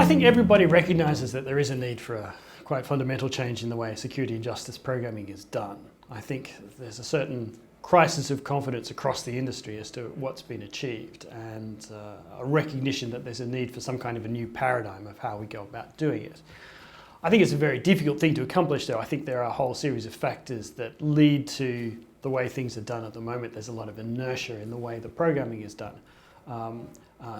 think everybody recognises that there is a need for a quite fundamental change in the way security and justice programming is done. I think there's a certain crisis of confidence across the industry as to what's been achieved, and a recognition that there's a need for some kind of a new paradigm of how we go about doing it. I think it's a very difficult thing to accomplish, though. I think there are a whole series of factors that lead to the way things are done at the moment. There's a lot of inertia in the way the programming is done.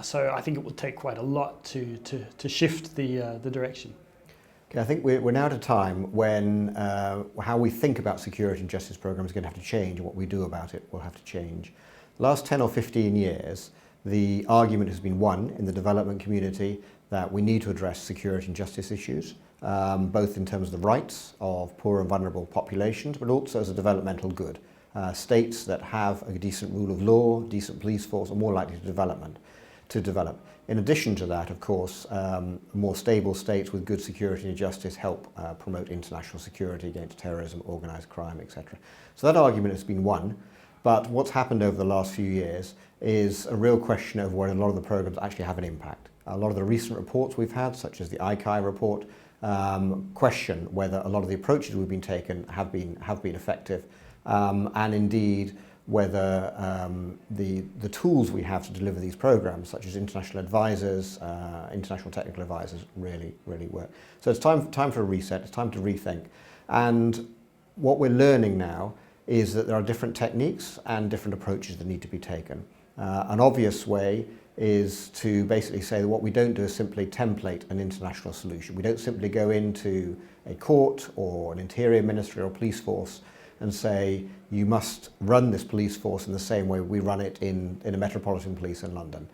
So I think it will take quite a lot to shift the direction. Okay, I think we're now at a time when how we think about security and justice programs is going to have to change, and what we do about it will have to change. The last 10 or 15 years, the argument has been won in the development community that we need to address security and justice issues, both in terms of the rights of poor and vulnerable populations, but also as a developmental good. States that have a decent rule of law, decent police force, are more likely to develop. In addition to that, of course, more stable states with good security and justice help promote international security against terrorism, organised crime, etc. So that argument has been won, but what's happened over the last few years is a real question of whether a lot of the programmes actually have an impact. A lot of the recent reports we've had, such as the Atkis report, question whether a lot of the approaches we've been taken have been effective, and indeed whether the tools we have to deliver these programs, such as international advisors, international technical advisors, really work. So it's time for a reset, it's time to rethink. And what we're learning now is that there are different techniques and different approaches that need to be taken. An obvious way is to basically say that what we don't do is simply template an international solution. We don't simply go into a court or an interior ministry or police force and say, you must run this police force in the same way we run it in a metropolitan police in London.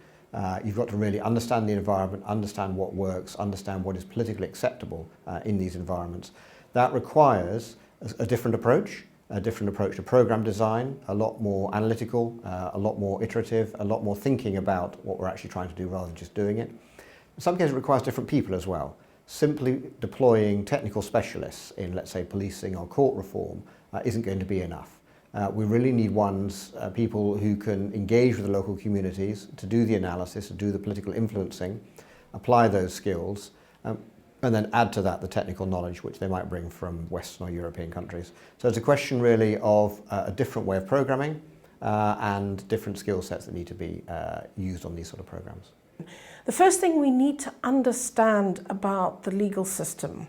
You've got to really understand the environment, understand what works, understand what is politically acceptable in these environments. That requires a different approach to program design, a lot more analytical, a lot more iterative, a lot more thinking about what we're actually trying to do rather than just doing it. In some cases it requires different people as well. Simply deploying technical specialists in, let's say, policing or court reform isn't going to be enough. We really need people who can engage with the local communities to do the analysis, to do the political influencing, apply those skills, and then add to that the technical knowledge which they might bring from Western or European countries. So it's a question really of a different way of programming and different skill sets that need to be used on these sort of programs. The first thing we need to understand about the legal system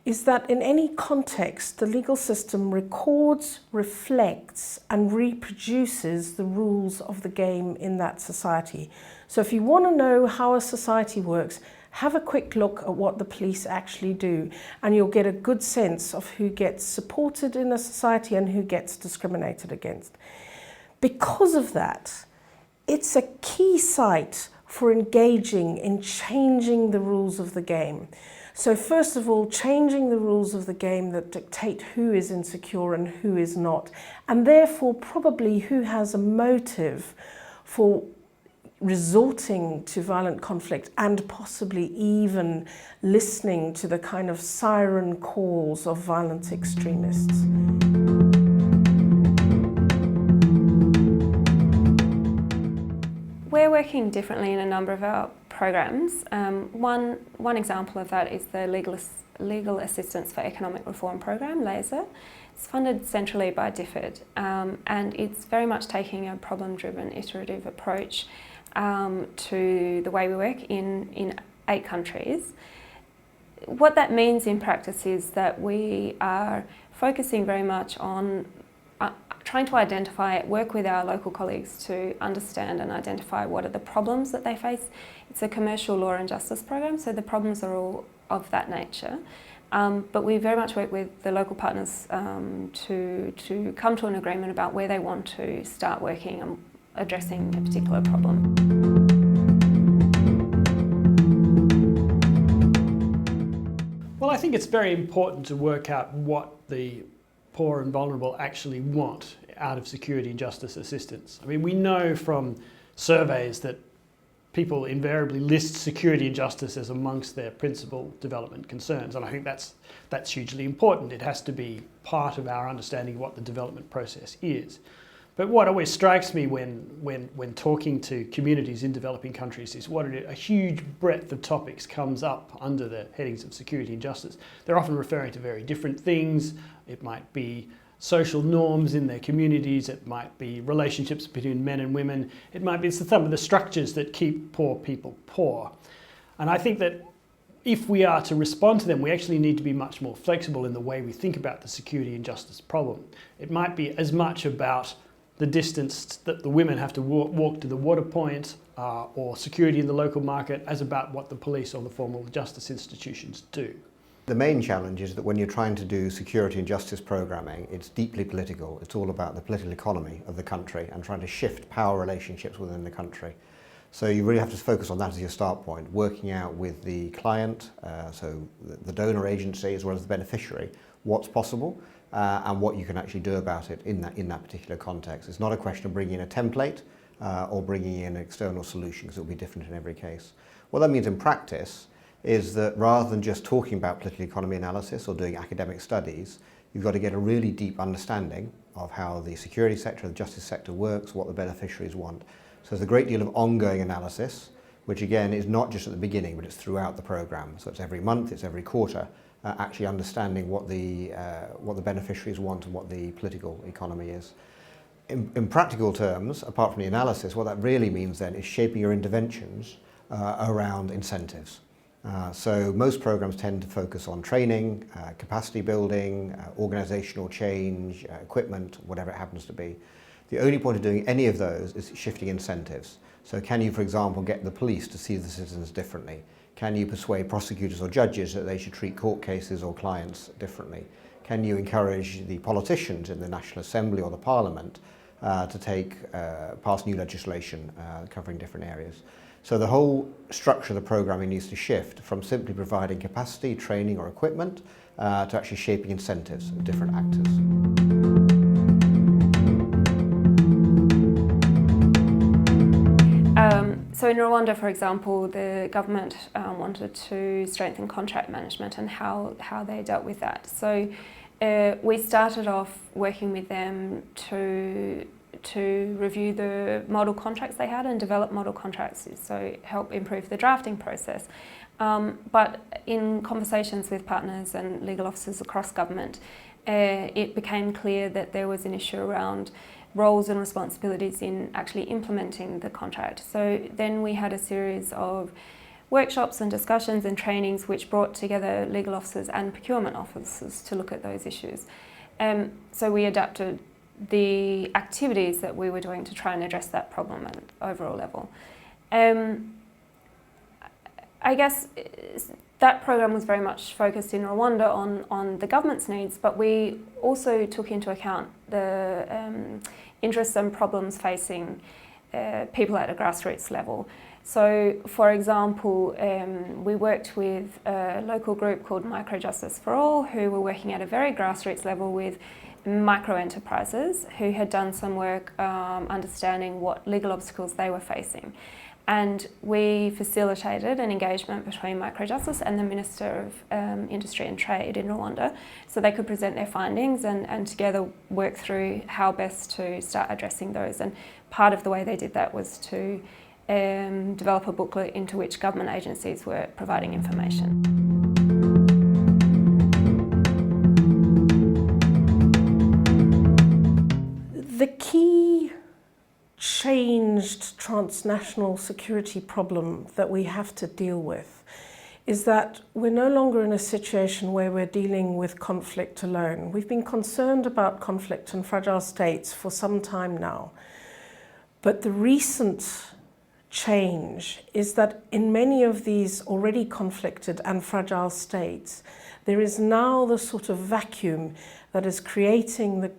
is that in any context, the legal system records, reflects, and reproduces the rules of the game in that society. So if you want to know how a society works, have a quick look at what the police actually do, and you'll get a good sense of who gets supported in a society and who gets discriminated against. Because of that, it's a key site for engaging in changing the rules of the game. So first of all, changing the rules of the game that dictate who is insecure and who is not, and therefore probably who has a motive for resorting to violent conflict and possibly even listening to the kind of siren calls of violent extremists. We're working differently in a number of our programs. One example of that is the Legal Assistance for Economic Reform program, LASER. It's funded centrally by DFID, and it's very much taking a problem-driven, iterative approach to the way we work in 8 countries. What that means in practice is that we are focusing very much on trying to work with our local colleagues to understand and identify what are the problems that they face. It's a commercial law and justice program, so the problems are all of that nature. But we very much work with the local partners to come to an agreement about where they want to start working on addressing a particular problem. Well, I think it's very important to work out what the poor and vulnerable actually want out of security and justice assistance. I mean, we know from surveys that people invariably list security and justice as amongst their principal development concerns, and I think that's hugely important. It has to be part of our understanding of what the development process is. But what always strikes me when talking to communities in developing countries is what a huge breadth of topics comes up under the headings of security and justice. They're often referring to very different things. It might be social norms in their communities, it might be relationships between men and women, it might be some of the structures that keep poor people poor. And I think that if we are to respond to them, we actually need to be much more flexible in the way we think about the security and justice problem. It might be as much about the distance that the women have to walk to the water point or security in the local market as about what the police or the formal justice institutions do. The main challenge is that when you're trying to do security and justice programming, it's deeply political. It's all about the political economy of the country and trying to shift power relationships within the country. So you really have to focus on that as your start point, working out with the client, so the donor agency as well as the beneficiary, what's possible and what you can actually do about it in that particular context. It's not a question of bringing in a template or bringing in an external solution, because it will be different in every case. What that means in practice is that rather than just talking about political economy analysis or doing academic studies, you've got to get a really deep understanding of how the security sector, the justice sector works, what the beneficiaries want. So there's a great deal of ongoing analysis, which again is not just at the beginning, but it's throughout the programme. So it's every month, it's every quarter, actually understanding what the beneficiaries want and what the political economy is. In practical terms, apart from the analysis, what that really means then is shaping your interventions around incentives. So most programs tend to focus on training, capacity building, organisational change, equipment, whatever it happens to be. The only point of doing any of those is shifting incentives. So can you, for example, get the police to see the citizens differently? Can you persuade prosecutors or judges that they should treat court cases or clients differently? Can you encourage the politicians in the National Assembly or the Parliament to pass new legislation covering different areas? So the whole structure of the programming needs to shift from simply providing capacity, training or equipment to actually shaping incentives of different actors. So in Rwanda, for example, the government wanted to strengthen contract management and how they dealt with that. So we started off working with them to review the model contracts they had and develop model contracts, so help improve the drafting process. But in conversations with partners and legal officers across government, it became clear that there was an issue around roles and responsibilities in actually implementing the contract. So then we had a series of workshops and discussions and trainings which brought together legal officers and procurement officers to look at those issues. So we adapted the activities that we were doing to try and address that problem at an overall level. I guess that program was very much focused in Rwanda on the government's needs, but we also took into account the interests and problems facing people at a grassroots level. So, for example, we worked with a local group called Micro Justice for All, who were working at a very grassroots level with micro enterprises who had done some work understanding what legal obstacles they were facing. And we facilitated an engagement between Microjustice and the Minister of Industry and Trade in Rwanda, so they could present their findings and together work through how best to start addressing those. And part of the way they did that was to develop a booklet into which government agencies were providing information. The key changed transnational security problem that we have to deal with is that we're no longer in a situation where we're dealing with conflict alone. We've been concerned about conflict and fragile states for some time now. But the recent change is that in many of these already conflicted and fragile states, there is now the sort of vacuum that is creating the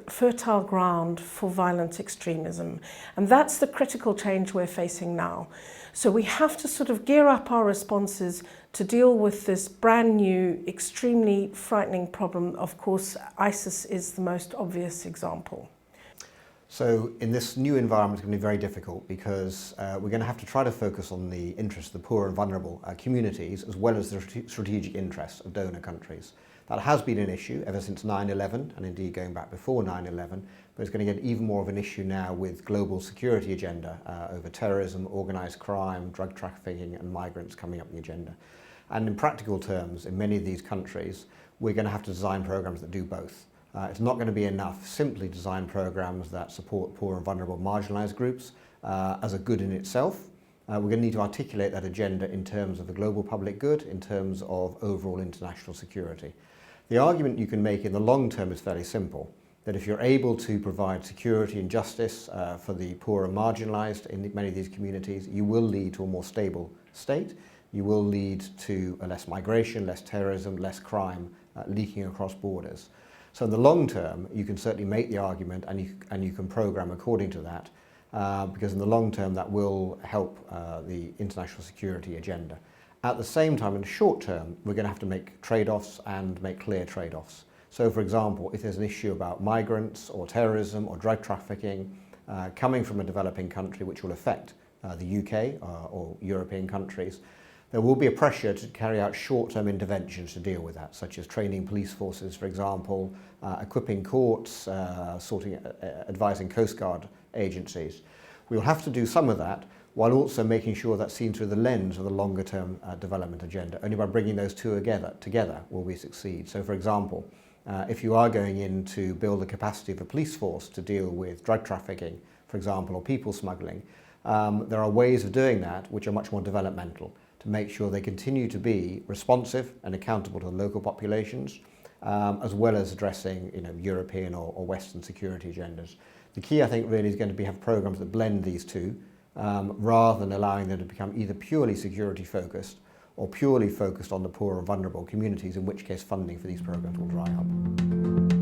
fertile ground for violent extremism. And that's the critical change we're facing now. So we have to sort of gear up our responses to deal with this brand new, extremely frightening problem. Of course, ISIS is the most obvious example. So in this new environment, it's going to be very difficult because we're going to have to try to focus on the interests of the poor and vulnerable communities as well as the strategic interests of donor countries. That has been an issue ever since 9/11, and indeed going back before 9/11, but it's going to get even more of an issue now with global security agenda over terrorism, organised crime, drug trafficking and migrants coming up the agenda. And in practical terms, in many of these countries, we're going to have to design programs that do both. It's not going to be enough simply design programs that support poor and vulnerable marginalised groups as a good in itself. We're going to need to articulate that agenda in terms of the global public good, in terms of overall international security. The argument you can make in the long term is fairly simple, that if you're able to provide security and justice for the poor and marginalised in many of these communities, you will lead to a more stable state. You will lead to less migration, less terrorism, less crime leaking across borders. So in the long term, you can certainly make the argument and you can program according to that, because in the long term that will help the international security agenda. At the same time, in the short term, we're going to have to make trade-offs and make clear trade-offs. So for example, if there's an issue about migrants or terrorism or drug trafficking coming from a developing country which will affect the UK or European countries, there will be a pressure to carry out short-term interventions to deal with that, such as training police forces, for example, equipping courts, advising Coast Guard agencies. We will have to do some of that while also making sure that's seen through the lens of the longer-term development agenda. Only by bringing those two together will we succeed. So, for example, if you are going in to build the capacity of a police force to deal with drug trafficking, for example, or people smuggling, there are ways of doing that which are much more developmental, to make sure they continue to be responsive and accountable to the local populations, as well as addressing European or Western security agendas. The key, I think, really is going to be have programs that blend these two, rather than allowing them to become either purely security focused or purely focused on the poor and vulnerable communities, in which case funding for these programs will dry up.